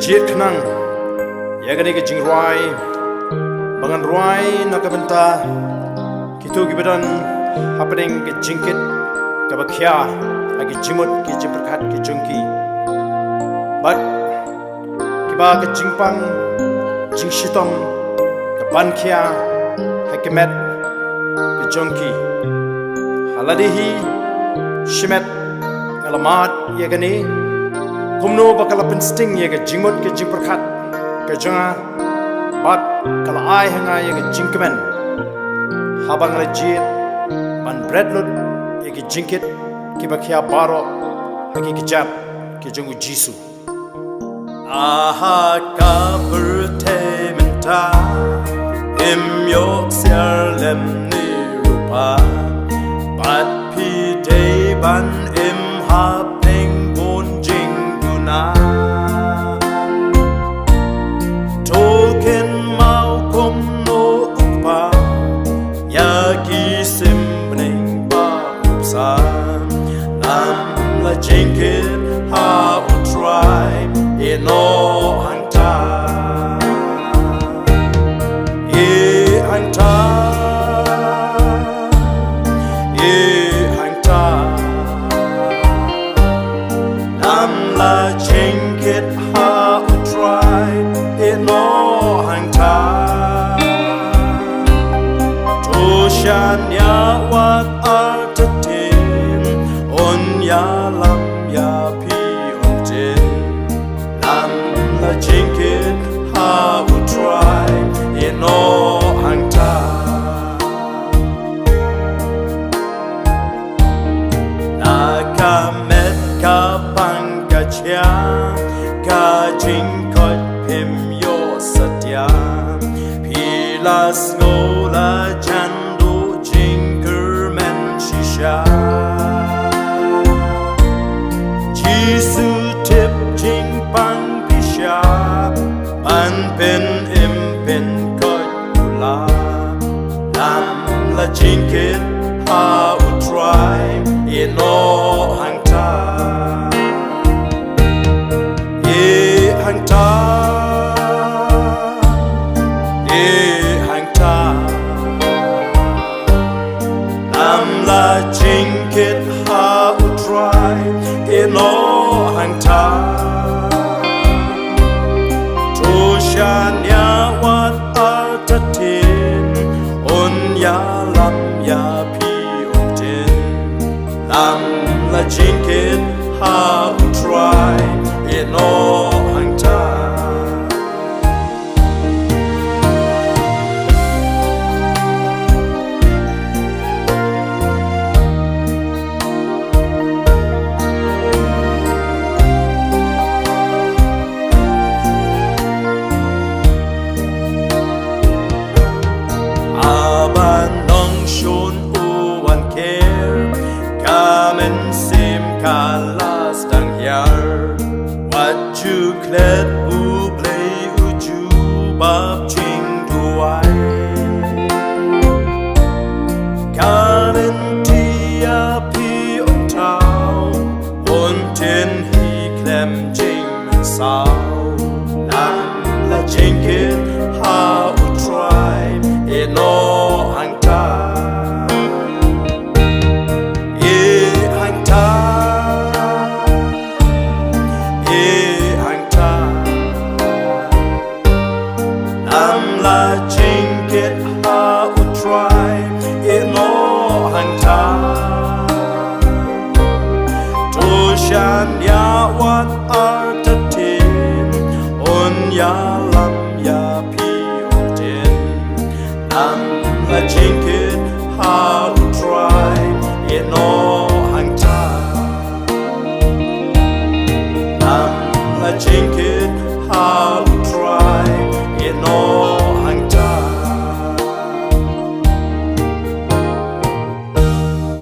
Jied khnang yagani ke jing roi bangan roi na ka BYNTA kitu gibadan happening ke jingkit ka bakhya agi jingmut ki pyrkhat ki jungki but kiba ke jingpang jing shitom ka bankhya hakemet ke jungki haladihi shimet ngalamat yagani kumno bakala pynsting ye ke jingmut ke jing pyrkhat ke jonga bat kala ai hanga ye ke jingkemen habang la jied ban breadlut ye ke jingkit ki bakhya baro agi ke jab ke jongu jisu aha ka BYNTA im yok serlem ni rupa bat pi day ban im ha peng bon jing guna token mau kom no upa ïaki sim bning ba upsa nam la jingkit ha utrai ino hangta hangta hangta nam la jingkit ha utrai ino hangta toshan ya wat artatin on ya lam ya pi on jin nam la jingkit ha utrai ino hangta na ka met ka pang ka chia ka jing kot pim yo satya pilas ngola chandu jingkermen shisha jisu tip jing pang pisha ban pen im pen kot kula nam la jingkit ha utrai ino hangta hangta hangta nam la jingkit ha utrai ino hangta toshan ya wat artatin on ya lam ya pi on jin nam la jingkit ha utrai ino hangta haba nong shon uwan care kamen sim kalas dang yar what you klet u play u ju bab jing duai kanen tia pi on tao on ten hi klem jing sao nam la jingkit ha utrai ino hangta hangta hangta nam la jingkit ha utrai ino hangta toshan ya wat artatin on ya lam ya pi on jin nam la jingkit